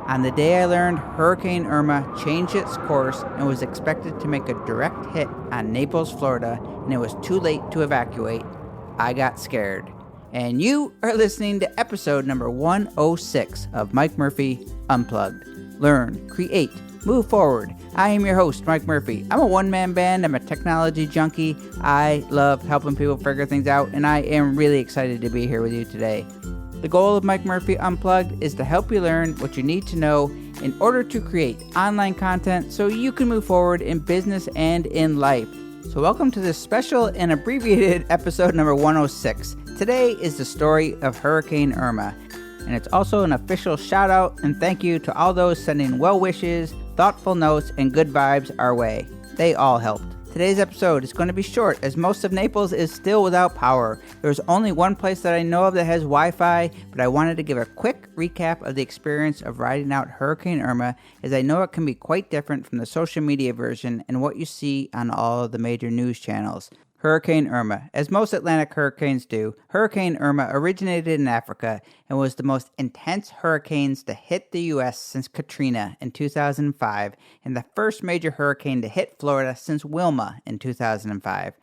On the day I learned Hurricane Irma changed its course and was expected to make a direct hit on Naples, Florida, and it was too late to evacuate, I got scared. And you are listening to episode number 106 of Mike Murphy Unplugged. Learn, create, move forward. I am your host, Mike Murphy. I'm a one-man band. I'm a technology junkie. I love helping people figure things out, and I am really excited to be here with you today. The goal of Mike Murphy Unplugged is to help you learn what you need to know in order to create online content so you can move forward in business and in life. So welcome to this special and abbreviated episode number 106. Today is the story of Hurricane Irma, and it's also an official shout out and thank you to all those sending well wishes, thoughtful notes, and good vibes our way. They all helped. Today's episode is going to be short as most of Naples is still without power. There's only one place that I know of that has Wi-Fi, but I wanted to give a quick recap of the experience of riding out Hurricane Irma, as I know it can be quite different from the social media version and what you see on all of the major news channels. Hurricane Irma. As most Atlantic hurricanes do, Hurricane Irma originated in Africa and was the most intense hurricanes to hit the U.S. since Katrina in 2005 and the first major hurricane to hit Florida since Wilma in 2005.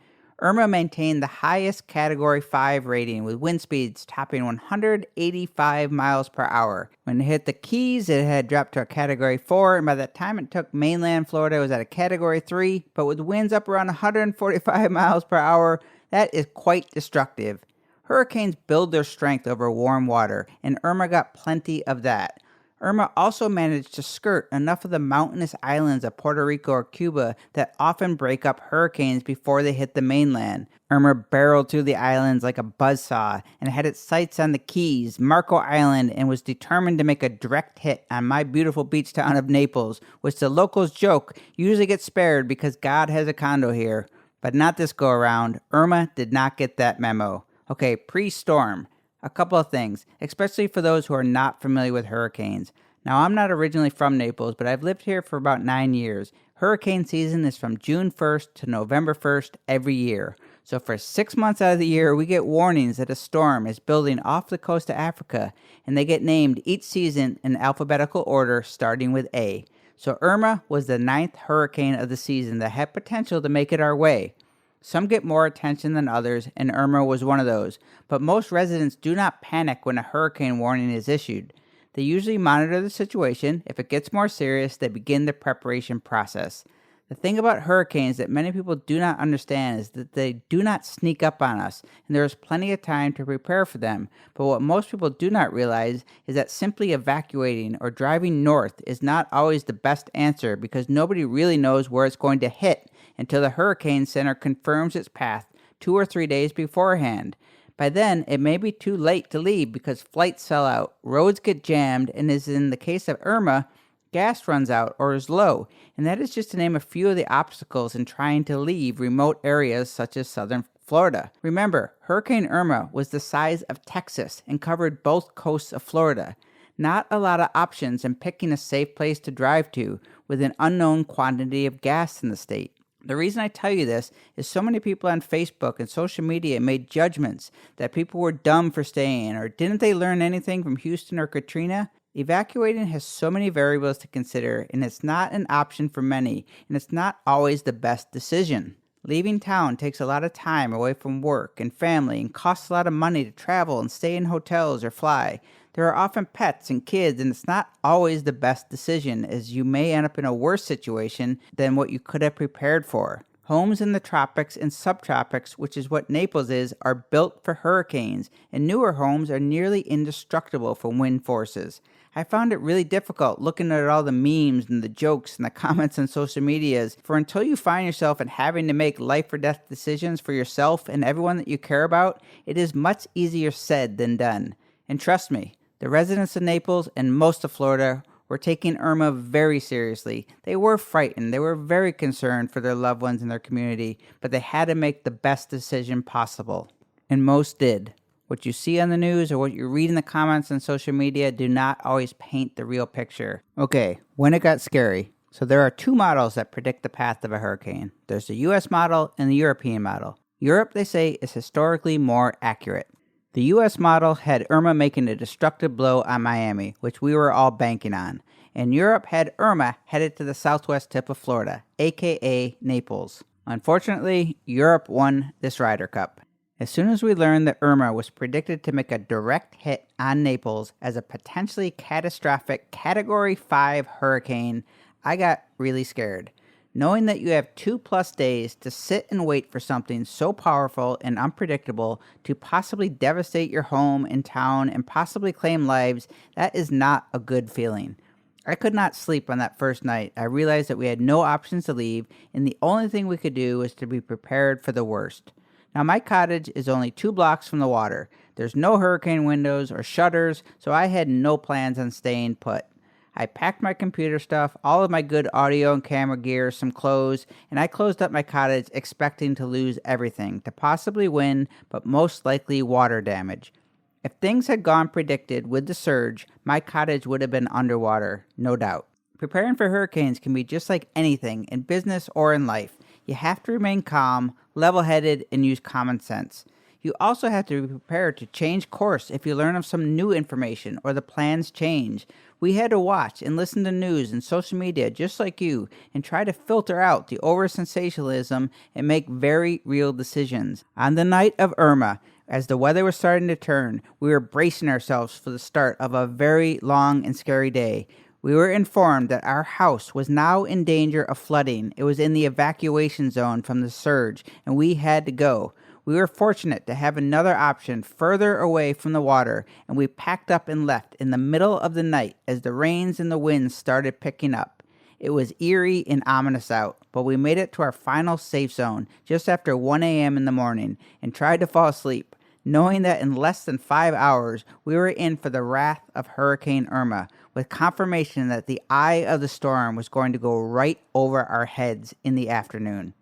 Irma maintained the highest Category 5 rating with wind speeds topping 185 miles per hour. When it hit the Keys, it had dropped to a Category 4, and by the time it took mainland Florida, it was at a Category 3, but with winds up around 145 miles per hour, that is quite destructive. Hurricanes build their strength over warm water, and Irma got plenty of that. Irma also managed to skirt enough of the mountainous islands of Puerto Rico or Cuba that often break up hurricanes before they hit the mainland. Irma barreled through the islands like a buzzsaw and had its sights on the Keys, Marco Island, and was determined to make a direct hit on my beautiful beach town of Naples, which the locals joke usually gets spared because God has a condo here. But not this go around. Irma did not get that memo. Okay, pre-storm. A couple of things, especially for those who are not familiar with hurricanes. Now, I'm not originally from Naples, but I've lived here for about 9 years. Hurricane season is from June 1st to November 1st every year. So for 6 months out of the year, we get warnings that a storm is building off the coast of Africa, and they get named each season in alphabetical order starting with A. So Irma was the 9th hurricane of the season that had potential to make it our way. Some get more attention than others, and Irma was one of those, but most residents do not panic when a hurricane warning is issued. They usually monitor the situation. If it gets more serious, they begin the preparation process. The thing about hurricanes that many people do not understand is that they do not sneak up on us, and there is plenty of time to prepare for them. But what most people do not realize is that simply evacuating or driving north is not always the best answer because nobody really knows where it's going to hit until the Hurricane Center confirms its path 2 or 3 days beforehand. By then, it may be too late to leave because flights sell out, roads get jammed, and as in the case of Irma, gas runs out or is low, and that is just to name a few of the obstacles in trying to leave remote areas such as southern Florida. Remember, Hurricane Irma was the size of Texas and covered both coasts of Florida. Not a lot of options in picking a safe place to drive to with an unknown quantity of gas in the state. The reason I tell you this is so many people on Facebook and social media made judgments that people were dumb for staying, or didn't they learn anything from Houston or Katrina? Evacuating has so many variables to consider, and it's not an option for many, and it's not always the best decision. Leaving town takes a lot of time away from work and family and costs a lot of money to travel and stay in hotels or fly. There are often pets and kids, and it's not always the best decision, as you may end up in a worse situation than what you could have prepared for. Homes in the tropics and subtropics, which is what Naples is, are built for hurricanes, and newer homes are nearly indestructible from wind forces. I found it really difficult looking at all the memes and the jokes and the comments on social medias, for until you find yourself in having to make life or death decisions for yourself and everyone that you care about, it is much easier said than done. And trust me, the residents of Naples and most of Florida were taking Irma very seriously. They were frightened. They were very concerned for their loved ones in their community, but they had to make the best decision possible. And most did. What you see on the news or what you read in the comments on social media do not always paint the real picture. Okay, when it got scary. So there are two models that predict the path of a hurricane. There's the US model and the European model. Europe, they say, is historically more accurate. The U.S. model had Irma making a destructive blow on Miami, which we were all banking on. and Europe had Irma headed to the southwest tip of Florida, aka Naples. Unfortunately, Europe won this Ryder Cup. As soon as we learned that Irma was predicted to make a direct hit on Naples as a potentially catastrophic Category 5 hurricane, I got really scared. Knowing that you have 2+ days to sit and wait for something so powerful and unpredictable to possibly devastate your home and town and possibly claim lives, that is not a good feeling. I could not sleep on that first night. I realized that we had no options to leave, and the only thing we could do was to be prepared for the worst. Now, my cottage is only 2 blocks from the water. There's no hurricane windows or shutters, so I had no plans on staying put. I packed my computer stuff, all of my good audio and camera gear, some clothes, and I closed up my cottage expecting to lose everything, to possibly win, but most likely water damage. If things had gone predicted with the surge, my cottage would have been underwater, no doubt. Preparing for hurricanes can be just like anything, in business or in life. You have to remain calm, level-headed, and use common sense. You also have to be prepared to change course if you learn of some new information or the plans change. We had to watch and listen to news and social media just like you and try to filter out the over-sensationalism and make very real decisions. On the night of Irma, as the weather was starting to turn, we were bracing ourselves for the start of a very long and scary day. We were informed that our house was now in danger of flooding. It was in the evacuation zone from the surge, and we had to go. We were fortunate to have another option further away from the water, and we packed up and left in the middle of the night as the rains and the winds started picking up. It was eerie and ominous out, but we made it to our final safe zone just after 1 a.m. in the morning and tried to fall asleep, knowing that in less than 5 hours we were in for the wrath of Hurricane Irma, with confirmation that the eye of the storm was going to go right over our heads in the afternoon.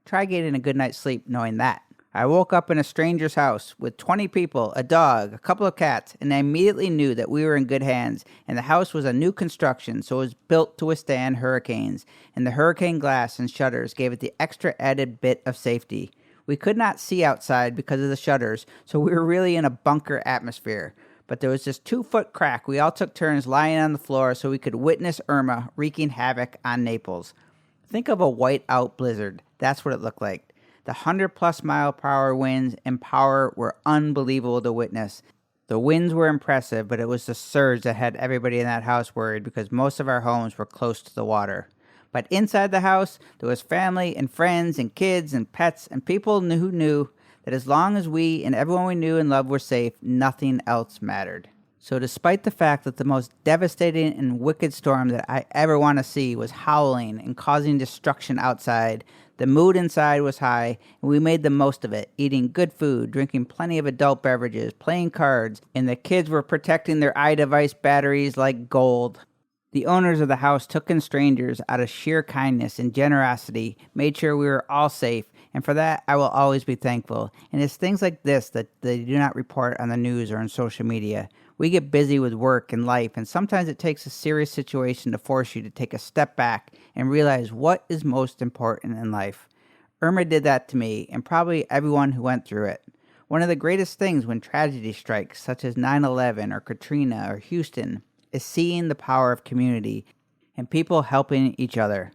Try getting a good night's sleep knowing that. I woke up in a stranger's house with 20 people, a dog, a couple of cats, and I immediately knew that we were in good hands, and the house was a new construction, so it was built to withstand hurricanes, and the hurricane glass and shutters gave it the extra added bit of safety. We could not see outside because of the shutters, so we were really in a bunker atmosphere. But there was this 2-foot crack. We all took turns lying on the floor so we could witness Irma wreaking havoc on Naples. Think of a white-out blizzard. That's what it looked like. The 100+ mile-per-hour winds and power were unbelievable to witness. The winds were impressive, but it was the surge that had everybody in that house worried because most of our homes were close to the water. But inside the house, there was family and friends and kids and pets and people who knew that as long as we and everyone we knew and loved were safe, nothing else mattered. So despite the fact that the most devastating and wicked storm that I ever want to see was howling and causing destruction outside, the mood inside was high, and we made the most of it, eating good food, drinking plenty of adult beverages, playing cards, and the kids were protecting their iDevice batteries like gold. The owners of the house took in strangers out of sheer kindness and generosity, made sure we were all safe, and for that I will always be thankful. And it's things like this that they do not report on the news or on social media. We get busy with work and life, and sometimes it takes a serious situation to force you to take a step back and realize what is most important in life. Irma did that to me, and probably everyone who went through it. One of the greatest things when tragedy strikes, such as 9/11 or Katrina or Houston, is seeing the power of community and people helping each other.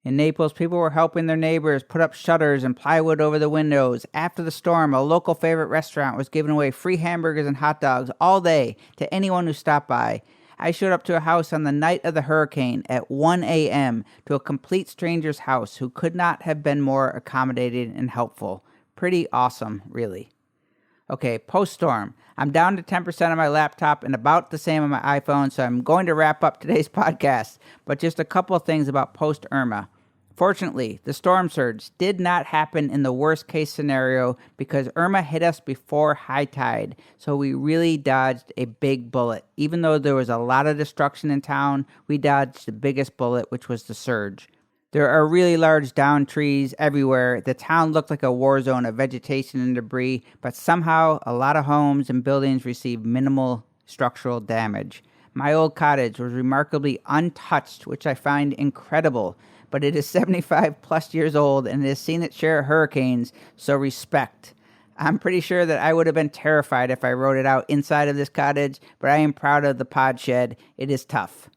In Naples, people were helping their neighbors put up shutters and plywood over the windows. After the storm, a local favorite restaurant was giving away free hamburgers and hot dogs all day to anyone who stopped by. I showed up to a house on the night of the hurricane at 1 a.m. to a complete stranger's house who could not have been more accommodating and helpful. Pretty awesome, really. Okay, post-storm. I'm down to 10% on my laptop and about the same on my iPhone, so I'm going to wrap up today's podcast. But just a couple of things about post-Irma. Fortunately, the storm surge did not happen in the worst-case scenario because Irma hit us before high tide, so we really dodged a big bullet. Even though there was a lot of destruction in town, we dodged the biggest bullet, which was the surge. There are really large downed trees everywhere. The town looked like a war zone of vegetation and debris, but somehow a lot of homes and buildings received minimal structural damage. My old cottage was remarkably untouched, which I find incredible, but it is 75 plus years old and it has seen its share of hurricanes, so respect. I'm pretty sure that I would have been terrified if I rode it out inside of this cottage, but I am proud of the pod shed. It is tough.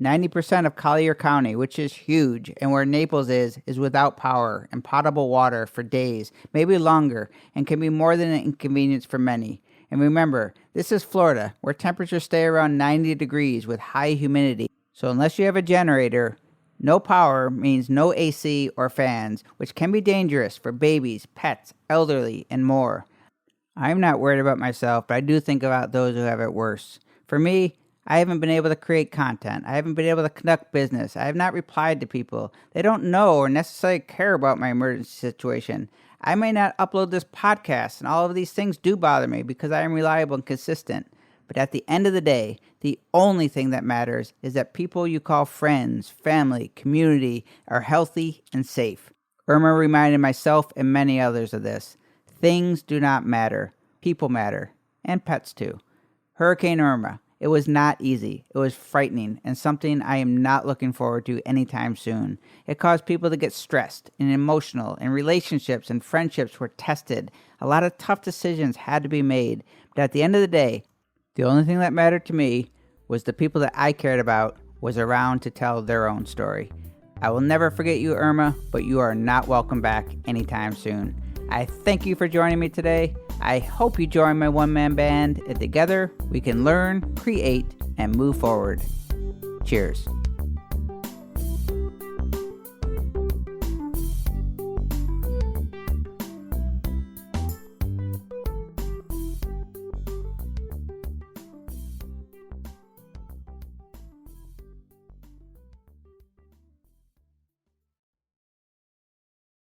90% of Collier County, which is huge, and where Naples is without power and potable water for days, maybe longer, and can be more than an inconvenience for many. And remember, this is Florida, where temperatures stay around 90 degrees with high humidity. So unless you have a generator, no power means no AC or fans, which can be dangerous for babies, pets, elderly, and more. I'm not worried about myself, but I do think about those who have it worse. For me, I haven't been able to create content. I haven't been able to conduct business. I have not replied to people. They don't know or necessarily care about my emergency situation. I may not upload this podcast, and all of these things do bother me because I am reliable and consistent. But at the end of the day, the only thing that matters is that people you call friends, family, community are healthy and safe. Irma reminded myself and many others of this. Things do not matter. People matter. And pets too. Hurricane Irma. It was not easy. It was frightening and something I am not looking forward to anytime soon. It caused people to get stressed and emotional, and relationships and friendships were tested. A lot of tough decisions had to be made. But at the end of the day, the only thing that mattered to me was the people that I cared about was around to tell their own story. I will never forget you, Irma, but you are not welcome back anytime soon. I thank you for joining me today. I hope you join my one-man band, and together we can learn, create, and move forward. Cheers.